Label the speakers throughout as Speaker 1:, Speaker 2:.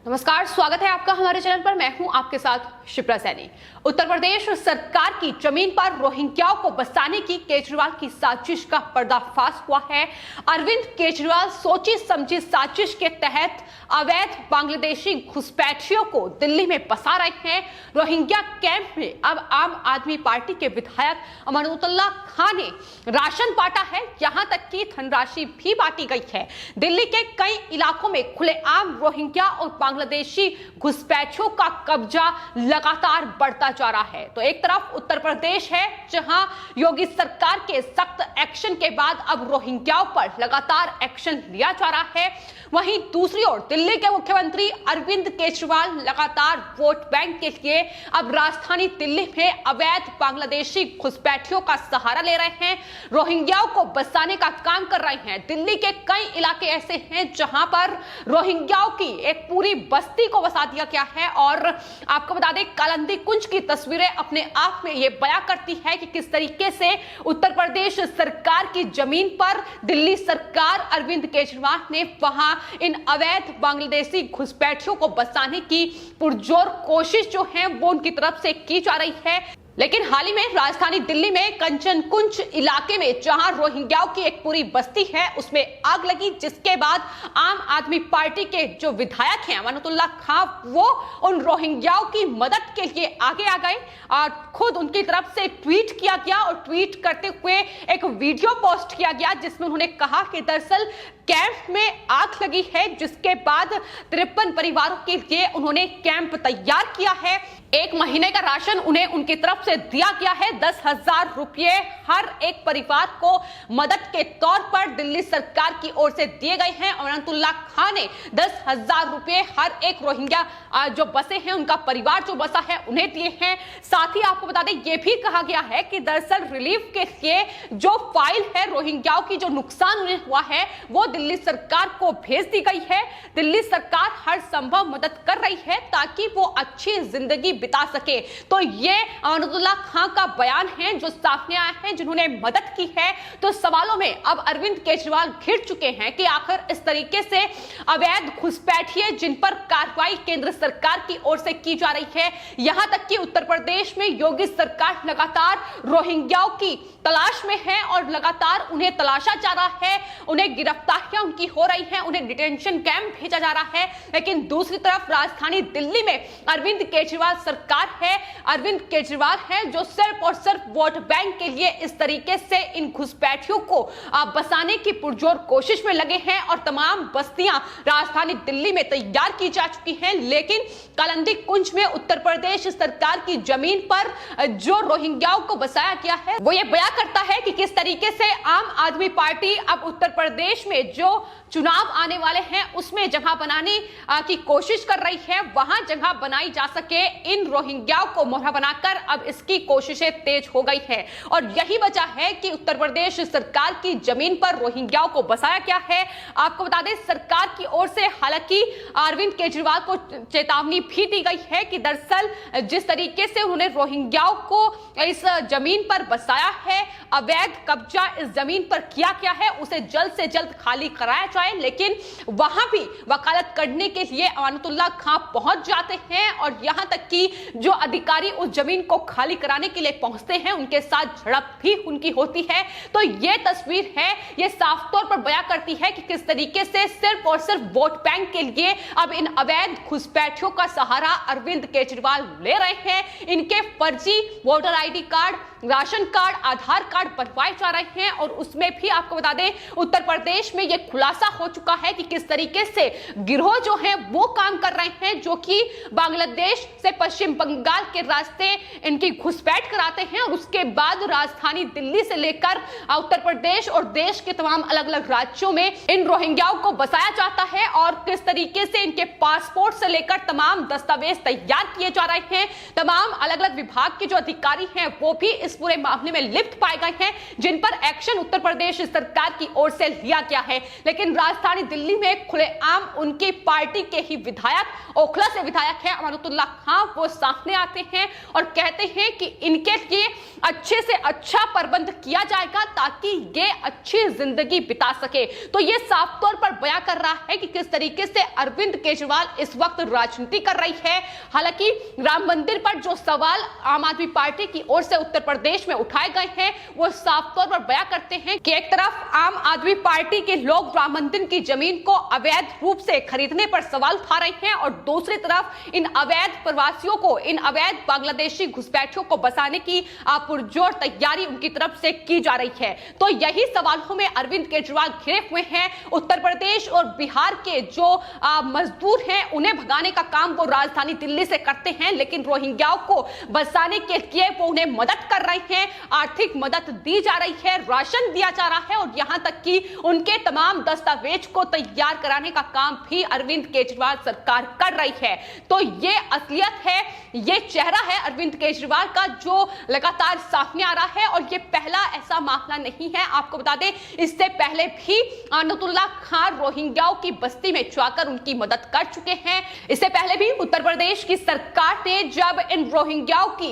Speaker 1: नमस्कार, स्वागत है आपका हमारे चैनल पर। मैं हूं आपके साथ शिप्रा सैनी। उत्तर प्रदेश सरकार की जमीन पर रोहिंग्याओं को बसाने की केजरीवाल की साजिश का पर्दाफाश हुआ है। अरविंद केजरीवाल सोची समझी साजिश के तहत अवैध बांग्लादेशी घुसपैठियों को दिल्ली में बसा रहे हैं। रोहिंग्या कैंप में अब आम आदमी पार्टी के विधायक अमानुल्लाह खान ने राशन बांटा है, यहां तक कि धनराशि भी बांटी गई है। दिल्ली के कई इलाकों में खुलेआम रोहिंग्या और बांग्लादेशी घुसपैठियों का कब्जा लगातार बढ़ता जा रहा है। तो एक तरफ उत्तर प्रदेश है, जहां योगी सरकार के सख्त एक्शन के बाद अब रोहिंग्याओं पर लगातार एक्शन लिया जा रहा है। वहीं दूसरी ओर दिल्ली के मुख्यमंत्री अरविंद केजरीवाल लगातार वोट बैंक के लिए अब राजधानी दिल्ली में अवैध बांग्लादेशी घुसपैठियों का सहारा ले रहे हैं, रोहिंग्याओं को बसाने का काम कर रहे हैं। दिल्ली के कई इलाके ऐसे हैं जहां पर रोहिंग्याओं की एक पूरी बस्ती को बसा दिया गया है। और आपको बता दें, कालिंदी कुंज की तस्वीरें अपने आप में ये बयां करती है कि किस तरीके से उत्तर प्रदेश सरकार की जमीन पर दिल्ली सरकार अरविंद केजरीवाल ने वहां इन अवैध बांग्लादेशी घुसपैठियों को बसाने की पुरजोर कोशिश जो है वो उनकी तरफ से की जा रही है। लेकिन हाल ही में राजधानी दिल्ली में कंचन कुंज इलाके में जहां रोहिंग्याओं की एक पूरी बस्ती है उसमें आग लगी, जिसके बाद आम आदमी पार्टी के जो विधायक हैं अमानुल्लाह खान, वो उन रोहिंग्याओं की मदद के लिए आगे आ गए और खुद उनकी तरफ से ट्वीट किया गया और ट्वीट करते हुए एक वीडियो पोस्ट किया गया जिसमें उन्होंने कहा कि दरअसल कैंप में आग लगी है, जिसके बाद 53 परिवारों के लिए उन्होंने कैंप तैयार किया है। 1 महीने का राशन उन्हें उनकी तरफ से दिया गया है। 10,000 रुपये हर एक परिवार को मदद के तौर पर दिल्ली सरकार की ओर से दिए गए हैं। अमानुल्लाह खान ने 10,000 रुपये हर एक रोहिंग्या जो बसे हैं, उनका परिवार जो बसा है, उन्हें दिए हैं। साथ ही आपको बता दें, यह भी कहा गया है कि दरअसल रिलीफ के लिए जो फाइल है रोहिंग्याओं की, जो नुकसान उन्हें हुआ है, वो दिल्ली सरकार को भेज दी गई है। दिल्ली सरकार हर संभव मदद कर रही है ताकि वो अच्छी जिंदगी बिता सके। तो ये अमानुल्लाह खान का बयान है जो सामने आया है, जिन्होंने मदद की है। तो सवालों में अब अरविंद केजरीवाल घिर चुके हैं कि आखिर इस तरीके से अवैध घुसपैठिए जिन पर कार्रवाई केंद्र सरकार की ओर से की जा रही है, यहां तक कि उत्तर प्रदेश में योगी सरकार लगातार रोहिंग्याओं की तलाश में है और लगातार उन्हें तलाशा जा रहा है, उन्हें गिरफ्तारियां उनकी हो रही हैं, उन्हें डिटेंशन कैंप भेजा जा रहा है। लेकिन दूसरी तरफ राजधानी दिल्ली में अरविंद केजरीवाल सरकार है, अरविंद केजरीवाल है जो सिर्फ और सिर्फ वोट बैंक के लिए इस तरीके से इन घुसपैठियों को बसाने की पुरजोर कोशिश में लगे हैं और तमाम बस्तियां राजधानी दिल्ली में तैयार की जा चुकी हैं। लेकिन कालिंदी कुंज में उत्तर प्रदेश सरकार की जमीन पर जो रोहिंग्याओं को बसाया गया है, वो ये बयान करता है कि किस तरीके से आम आदमी पार्टी अब उत्तर प्रदेश में जो चुनाव आने वाले हैं उसमें जगह बनाने की कोशिश कर रही है, वहां जगह बनाई जा सके इन रोहिंग्याओं को मोहरा बनाकर अब इसकी कोशिशें तेज हो गई है। और यही वजह है कि उत्तर प्रदेश सरकार की जमीन पर रोहिंग्याओं को बसाया गया है। आपको बता दें, सरकार की ओर से हालांकि अरविंद केजरीवाल को चेतावनी भी दी गई है कि दरअसल जिस तरीके से उन्होंने रोहिंग्याओं को इस जमीन पर बसाया है, अवैध कब्जा इस जमीन पर किया गया है, उसे जल्द से जल्द खाली कराया जाए। लेकिन वहां भी वकालत करने के लिए अमानुल्लाह खान पहुंच जाते हैं और यहां तक कि जो अधिकारी उस जमीन को खाली कराने के लिए पहुंचते हैं, उनके साथ झड़प भी उनकी होती है। तो यह तस्वीर है, यह साफ तौर पर बयां करती है कि किस तरीके से सिर्फ और सिर्फ वोट बैंक के लिए अब इन अवैध घुसपैठियों का सहारा अरविंद केजरीवाल ले रहे हैं। इनके फर्जी voter ID card, ration card, Aadhaar card बनवाए जा रहे हैं और उसमें भी आपको बता दें, उत्तर प्रदेश में यह खुलासा हो चुका है कि किस तरीके से गिरोह जो है वो काम कर रहे हैं, जो कि बांग्लादेश से पश्चिम बंगाल के रास्ते इनकी घुसपैठ कराते हैं और उसके बाद राजधानी दिल्ली से लेकर उत्तर प्रदेश और देश के तमाम अलग अलग राज्यों में इन रोहिंग्याओं को बसाया जाता है और किस तरीके से इनके पासपोर्ट से लेकर तमाम दस्तावेज तैयार किए जा रहे हैं। तमाम अलग अलग विभाग के जो अधिकारी हैं वो भी इस पूरे मामले में लिप्त पाए गए हैं, जिन पर एक्शन उत्तर प्रदेश सरकार की ओर से लिया गया है। लेकिन राजधानी दिल्ली में खुलेआम उनकी पार्टी के ही विधायक, ओखला से विधायक है अमानतुल्लाह खां, वो सामने आते हैं और कहते हैं कि इनके लिए अच्छे से अच्छा प्रबंध किया जाएगा ताकि ये अच्छी जिंदगी बिता सके। तो ये साफ तौर पर बयां कर रहा है कि किस तरीके से अरविंद केजरीवाल इस वक्त राजनीति कर रही है। हालांकि राम मंदिर पर जो सवाल आम आदमी पार्टी की ओर से उत्तर प्रदेश में उठाए गए हैं, वो साफ तौर पर बयां करते हैं कि एक तरफ आम आदमी पार्टी के लोग राम मंदिर की जमीन को अवैध रूप से खरीदने पर सवाल उठा रहे हैं और दूसरी तरफ इन अवैध प्रवासियों को, इन अवैध बांग्लादेशी घुसपैठियों को बसाने की पुरजोर तैयारी उनकी तरफ से की जा रही है। तो यही सवालों में अरविंद केजरीवाल घिरे हुए हैं। उत्तर प्रदेश और बिहार के जो मजदूर हैं, उन्हें भगाने का काम वो राजधानी दिल्ली से करते हैं, लेकिन रोहिंग्याओं को बसाने के लिए वो उन्हें मदद कर रहे हैं, आर्थिक मदद दी जा रही है, राशन दिया जा रहा है और यहां तक कि उनके तमाम दस्तावेज को तैयार कराने का काम भी अरविंद केजरीवाल सरकार कर रही है। तो ये असलियत है, ये चेहरा है अरविंद केजरीवाल का जो लगातार सामने आ रहा है और ये पहला ऐसा मामला नहीं है। आपको बता दें, इससे पहले भी अमानतुल्लाह खां रोहिंग्याओं की बस्ती में जाकर उनकी मदद कर चुके हैं। इससे पहले भी उत्तर प्रदेश की सरकार ने जब इन रोहिंग्याओं की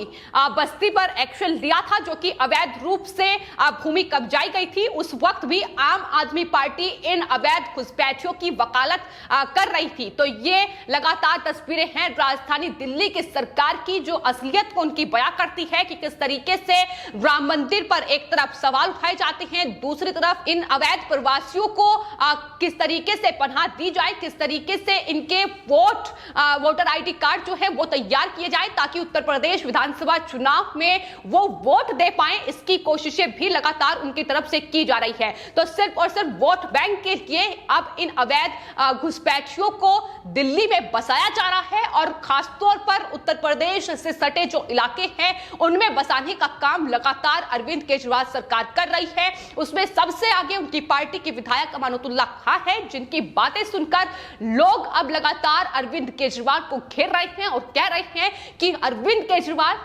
Speaker 1: बस्ती पर एक्शन लिया था, जो कि अवैध रूप से भूमि कब्जाई गई थी, उस वक्त भी आम आदमी पार्टी इन अवैध घुसपैठियों की वकालत कर रही थी। तो ये लगातार तस्वीरें हैं राजधानी दिल्ली की सरकार की, जो असलियत को उनकी बयां करती है कि किस तरीके से राम मंदिर पर एक तरफ सवाल उठाए जाते हैं, दूसरी तरफ इन अवैध प्रवासियों को किस तरीके से पनाह दी जाए, किस तरीके से इनके वोटर आईडी कार्ड जो है वो तैयार किए जाए ताकि उत्तर प्रदेश विधानसभा चुनाव में वो वोट दे पाए, इसकी कोशिशें भी लगातार उनकी तरफ से की जा रही है। तो सिर्फ और सिर्फ वोट बैंक के लिए अब इन अवैध घुसपैठियों को दिल्ली में बसाया जा रहा है और खासतौर पर उत्तर प्रदेश से सटे जो इलाके हैं उनमें बसाने का काम लगातार अरविंद केजरीवाल सरकार कर रही है। उसमें सबसे आगे उनकी पार्टी के विधायक अमानतुल्लाह खां है, जिनकी बातें सुनकर लोग अब लगातार अरविंद केजरीवाल को घेर रहे हैं और कह रहे हैं कि अरविंद केजरीवाल,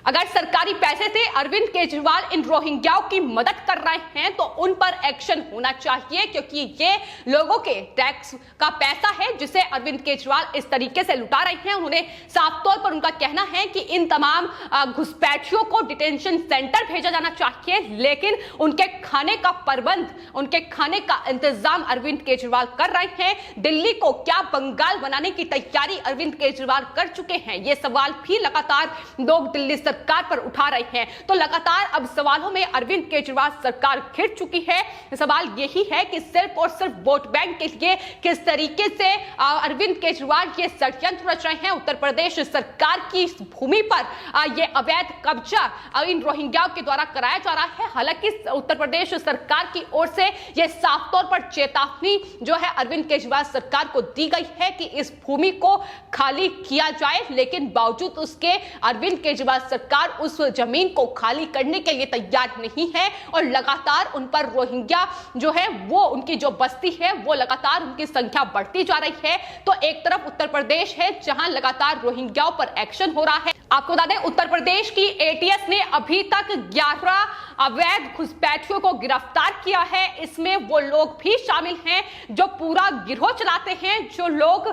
Speaker 1: अगर सरकारी पैसे से अरविंद केजरीवाल इन रोहिंग्याओं की मदद कर रहे हैं तो उन पर एक्शन होना चाहिए, क्योंकि ये लोगों के टैक्स का पैसा है जिसे अरविंद केजरीवाल इस तरीके से लुटा रहे हैं। उन्होंने साफ तौर पर उनका कहना है कि इन तमाम घुसपैठियों को डिटेंशन सेंटर भेजा जाना चाहिए, लेकिन उनके खाने का प्रबंध, उनके खाने का इंतजाम अरविंद केजरीवाल कर रहे हैं। दिल्ली को क्या बंगाल बनाने की तैयारी अरविंद केजरीवाल कर चुके हैं, ये सवाल भी लगातार लोग दिल्ली सरकार पर उठा रहे हैं। तो लगातार अब सवालों में अरविंद केजरीवाल सरकार घिर चुकी है। सवाल यही है कि सिर्फ और सिर्फ वोट बैंक के लिए किस तरीके से अरविंद केजरीवाल ये षड्यंत्र रच रहे हैं। उत्तर प्रदेश सरकार की भूमि पर ये अवैध कब्जा इन रोहिंग्याओं के द्वारा कराया जा रहा है। हालांकि उत्तर प्रदेश सरकार की ओर से यह साफ तौर पर चेतावनी जो है अरविंद केजरीवाल सरकार को दी गई है कि इस भूमि को खाली किया जाए, लेकिन बावजूद उसके अरविंद केजरीवाल सरकार उस जमीन को खाली करने के लिए तैयार नहीं है और लगातार उन पर रोहिंग्या जो है वो, उनकी जो बस्ती है वो लगातार उनकी संख्या बढ़ती जा रही है। तो एक तरफ उत्तर प्रदेश है जहां लगातार रोहिंग्याओं पर एक्शन हो रहा है। आपको बता दें, उत्तर प्रदेश की एटीएस ने अभी तक 11 अवैध घुसपैठियों को गिरफ्तार किया है। इसमें वो लोग भी शामिल हैं जो पूरा गिरोह चलाते हैं, जो लोग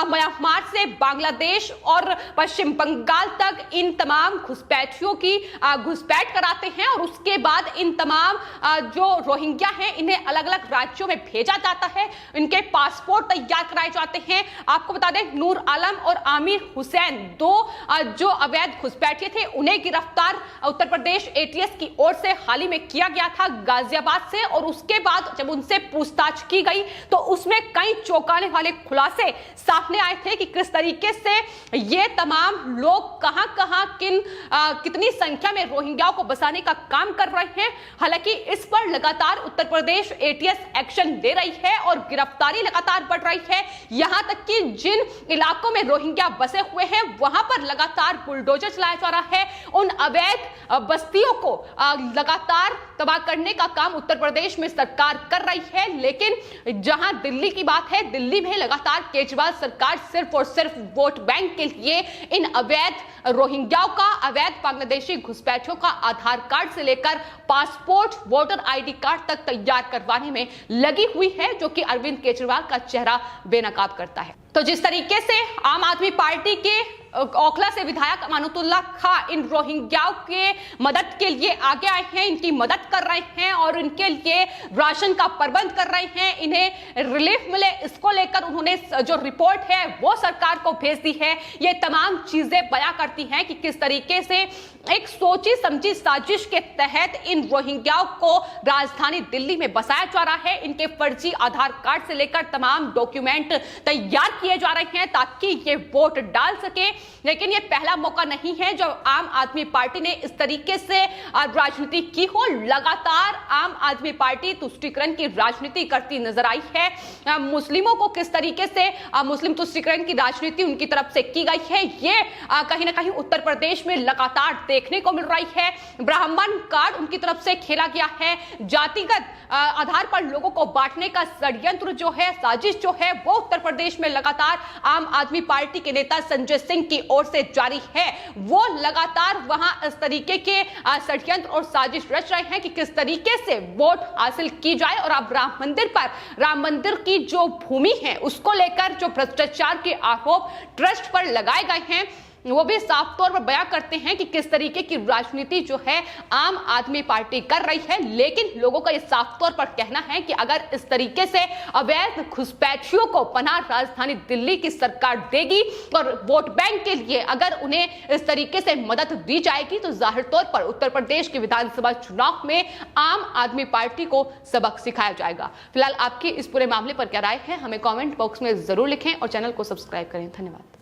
Speaker 1: म्यांमार से बांग्लादेश और पश्चिम बंगाल तक इन तमाम घुसपैठियों की घुसपैठ कराते हैं और उसके बाद इन तमाम जो रोहिंग्या हैं इन्हें अलग अलग राज्यों में भेजा जाता है, इनके पासपोर्ट तैयार कराए जाते हैं। आपको बता दें, नूर आलम और आमिर हुसैन, दो जो अवैध घुसपैठिए थे, उन्हें गिरफ्तार उत्तर प्रदेश एटीएस की ओर से हाल ही में किया गया था गाजियाबाद से, और उसके बाद जब उनसे पूछताछ की गई तो उसमें कई चौंकाने वाले खुलासे सामने आए थे कि किस तरीके से ये तमाम लोग कहां कितनी संख्या में रोहिंग्याओं को बसाने का काम कर रहे हैं। हालांकि इस पर लगातार उत्तर प्रदेश एटीएस एक्शन दे रही है और गिरफ्तारी लगातार बढ़ रही है। यहां तक कि जिन इलाकों में रोहिंग्या बसे हुए हैं वहां पर लगातार बुलडोजर चलाया जा रहा है, उन अवैध बस्तियों को लगातार तबाह करने का काम उत्तर प्रदेश में सरकार कर रही है। लेकिन जहां दिल्ली की बात है, दिल्ली में लगातार केजरीवाल सरकार सिर्फ और सिर्फ वोट बैंक के लिए इन अवैध रोहिंग्याओं का, अवैध बांग्लादेशी घुसपैठियों का आधार कार्ड से लेकर पासपोर्ट, वोटर आईडी कार्ड तक तैयार करवाने में लगी हुई है, जो कि अरविंद केजरीवाल का चेहरा बेनकाब करता है। तो जिस तरीके से आम आदमी पार्टी के ओखला से विधायक अमानुतुल्लाह खां इन रोहिंग्याओं के मदद के लिए आगे आए हैं, इनकी मदद कर रहे हैं और इनके लिए राशन का प्रबंध कर रहे हैं, इन्हें रिलीफ मिले, इसको लेकर उन्होंने जो रिपोर्ट है वो सरकार को भेज दी है। ये तमाम चीजें बयां करती हैं कि किस तरीके से एक सोची समझी साजिश के तहत इन रोहिंग्याओं को राजधानी दिल्ली में बसाया जा रहा है। इनके फर्जी आधार कार्ड से लेकर तमाम डॉक्यूमेंट तैयार किए जा रहे हैं ताकि ये वोट डाल सके। लेकिन ये पहला मौका नहीं है जब आम आदमी पार्टी ने इस तरीके से राजनीति की हो। लगातार आम आदमी पार्टी तुष्टीकरण की राजनीति करती नजर आई है। मुस्लिमों को किस तरीके से मुस्लिम तुष्टीकरण की राजनीति उनकी तरफ से की गई है, ये कहीं ना कहीं उत्तर प्रदेश में लगातार देखने को मिल रही है। ब्राह्मण कार्ड उनकी तरफ से खेला गया है, जातिगत आधार पर लोगों को बांटने का षड्यंत्र जो है, साजिश जो है, वो उत्तर प्रदेश में लगातार आम आदमी पार्टी के नेता संजय सिंह की ओर से जारी है। वो लगातार वहां इस तरीके के षड्यंत्र और साजिश रच रहे हैं कि किस तरीके से वोट हासिल की जाए और अब राम मंदिर की जो भूमि है उसको लेकर जो भ्रष्टाचार के आरोप ट्रस्ट पर लगाए गए हैं वो भी साफ तौर पर बयां करते हैं कि किस तरीके की राजनीति जो है आम आदमी पार्टी कर रही है। लेकिन लोगों का ये साफ तौर पर कहना है कि अगर इस तरीके से अवैध घुसपैठियों को पनाह राजधानी दिल्ली की सरकार देगी और वोट बैंक के लिए अगर उन्हें इस तरीके से मदद दी जाएगी तो जाहिर तौर पर उत्तर प्रदेश के विधानसभा चुनाव में आम आदमी पार्टी को सबक सिखाया जाएगा। फिलहाल आपकी इस पूरे मामले पर क्या राय है, हमें कॉमेंट बॉक्स में जरूर लिखें और चैनल को सब्सक्राइब करें। धन्यवाद।